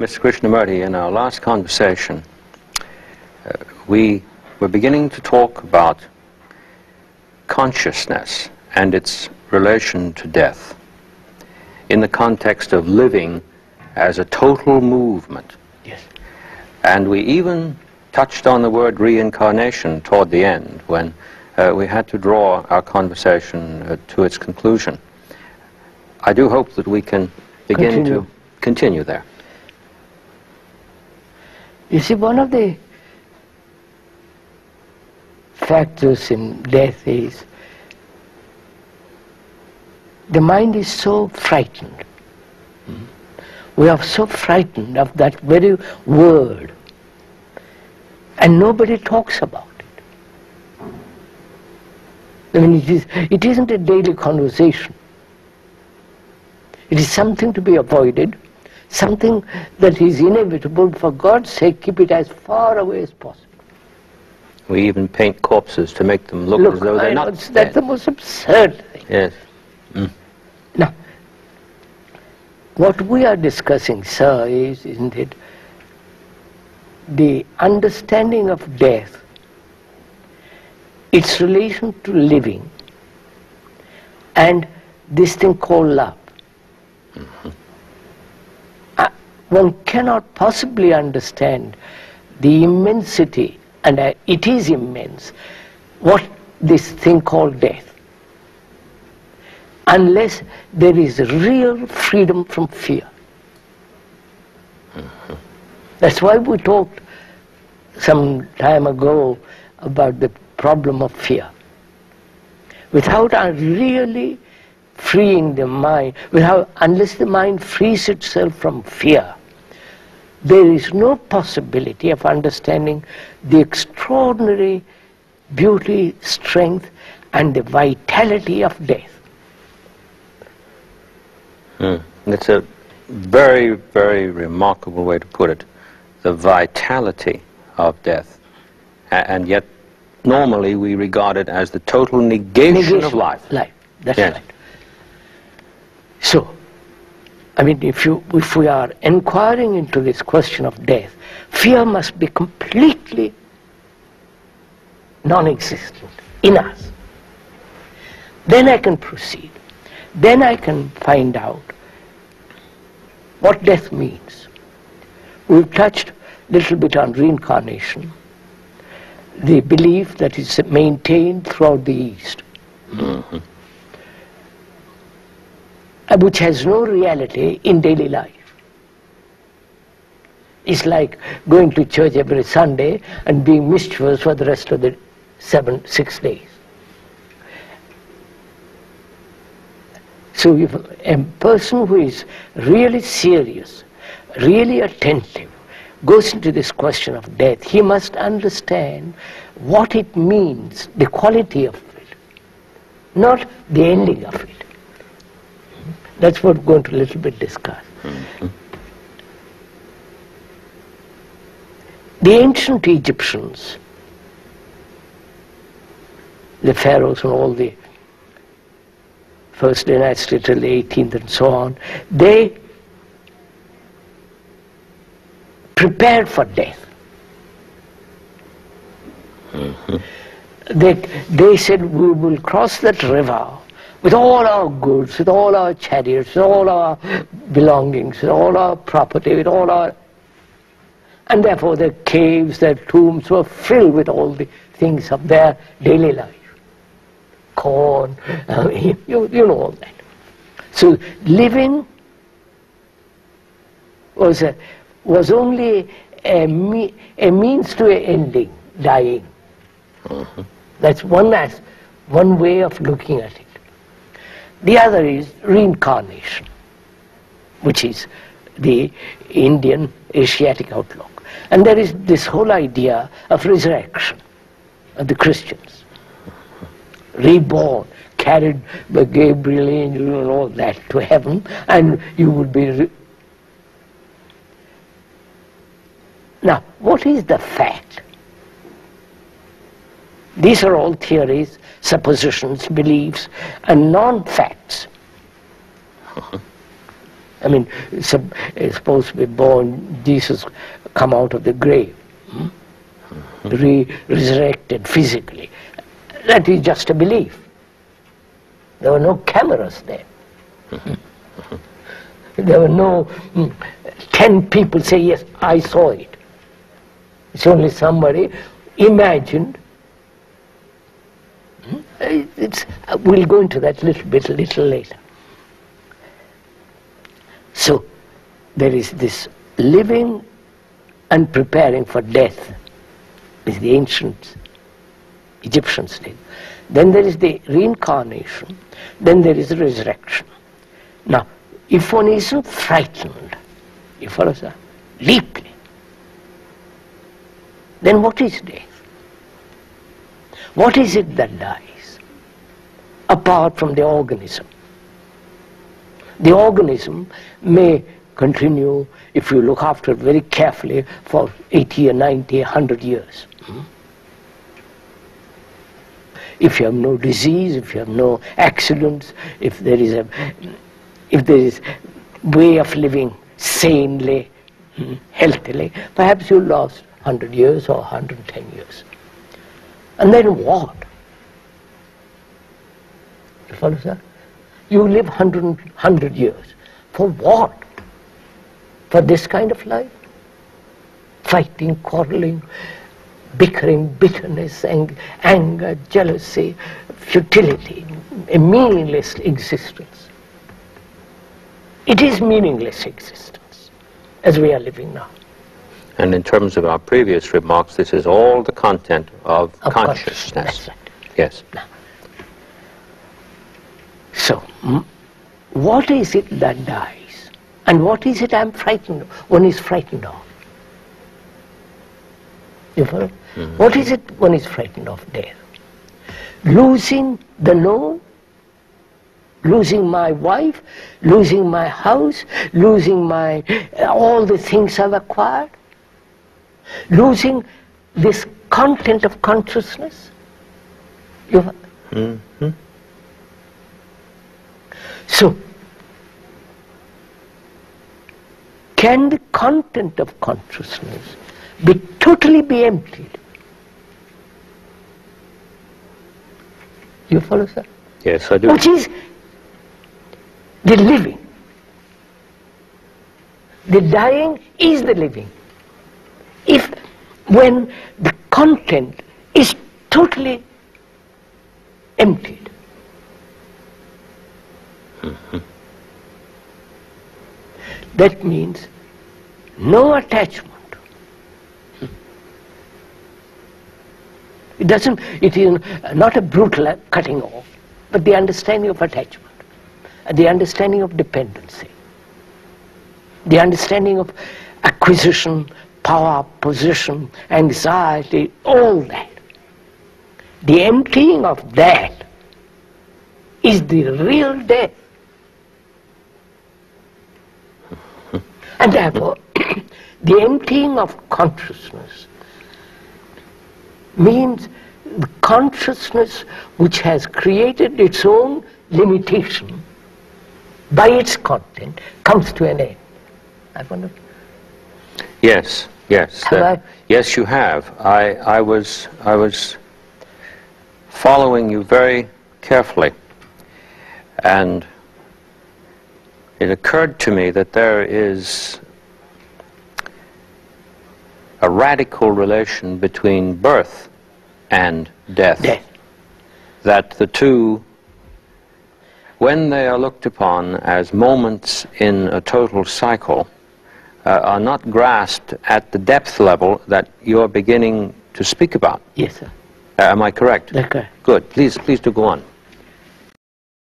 Mr. Krishnamurti, in our last conversation, we were beginning to talk about consciousness and its relation to death in the context of living as a total movement. Yes. And we even touched on the word reincarnation toward the end, when we had to draw our conversation to its conclusion. I do hope that we can begin to continue there. You see, one of the factors in death is the mind is so frightened. We are so frightened of that very word, and nobody talks about it. I mean, it isn't a daily conversation. It is something to be avoided, something that is inevitable. For God's sake, keep it as far away as possible. We even paint corpses to make them look as though they're not dead. That's the most absurd thing. Yes. Now, what we are discussing, sir, is, isn't it, the understanding of death, its relation to living, and this thing called love. One cannot possibly understand the immensity, and it is immense, what this thing called death, unless there is real freedom from fear. That's why we talked some time ago about the problem of fear. Without really freeing the mind, unless the mind frees itself from fear, there is no possibility of understanding the extraordinary beauty, strength, and the vitality of death. That's a very, very remarkable way to put it. The vitality of death. And yet, normally we regard it as the total negation of life. That's right. So, I mean, if we are inquiring into this question of death, fear must be completely non-existent in us. Then I can proceed. Then I can find out what death means. We've touched a little bit on reincarnation, the belief that is maintained throughout the East, which has no reality in daily life. It's like going to church every Sunday and being mischievous for the rest of the 6 days. So if a person who is really serious, really attentive, goes into this question of death, he must understand what it means, the quality of it, not the ending of it. That's what we're going to a little bit discuss. The ancient Egyptians, the pharaohs and all the first dynasty till the 18th and so on, they prepared for death. They said, we will cross that river with all our goods, with all our chariots, with all our belongings, with all our property, with all our... And therefore their caves, their tombs were filled with all the things of their daily life. Corn, you know all that. So living was only a means to an ending, dying. That's one way of looking at it. The other is reincarnation, which is the Indian Asiatic outlook. And there is this whole idea of resurrection of the Christians. Reborn, carried by Gabriel angel and all that to heaven, and you would be... Now, what is the fact? These are all theories, suppositions, beliefs, and non-facts. I mean, supposed to be born, Jesus come out of the grave, resurrected physically. That is just a belief. There were no cameras there. There were no 10 people say, yes, I saw it. It's only somebody imagined. We'll go into that little later. So there is this living and preparing for death, as the ancient Egyptians did. Then there is the reincarnation. Then there is the resurrection. Now, if one isn't frightened, you follow, sir, deeply, then what is death? What is it that dies, apart from the organism? The organism may continue, if you look after it very carefully, for 80 or 90, 100 years. If you have no disease, if you have no accidents, if there is way of living sanely, healthily, perhaps you last 100 years or 110 years. And then what? You follow, sir? You live 100 years. For what? For this kind of life? Fighting, quarreling, bickering, bitterness, anger, jealousy, futility, a meaningless existence. It is meaningless existence, as we are living now. And in terms of our previous remarks, this is all the content of consciousness. That's right. Yes. Now, so, what is it that dies? And what is it one is frightened of? You follow? What is it one is frightened of? Death. Losing the known, losing my wife, losing my house, losing all the things I've acquired, losing this content of consciousness. So, can the content of consciousness totally be emptied? You follow, sir? Yes, I do. Which is the living. The dying is the living. When the content is totally emptied. That means no attachment. It is not a brutal cutting off, but the understanding of attachment, the understanding of dependency, the understanding of acquisition, power, position, anxiety, all that. The emptying of that is the real death. And therefore, the emptying of consciousness means the consciousness which has created its own limitation by its content comes to an end. I wonder. Yes, yes. Yes, you have. I was following you very carefully, and it occurred to me that there is a radical relation between birth and death. That the two, when they are looked upon as moments in a total cycle, are not grasped at the depth level that you're beginning to speak about. Yes, sir. Am I correct? That's correct. Good. Please do go on.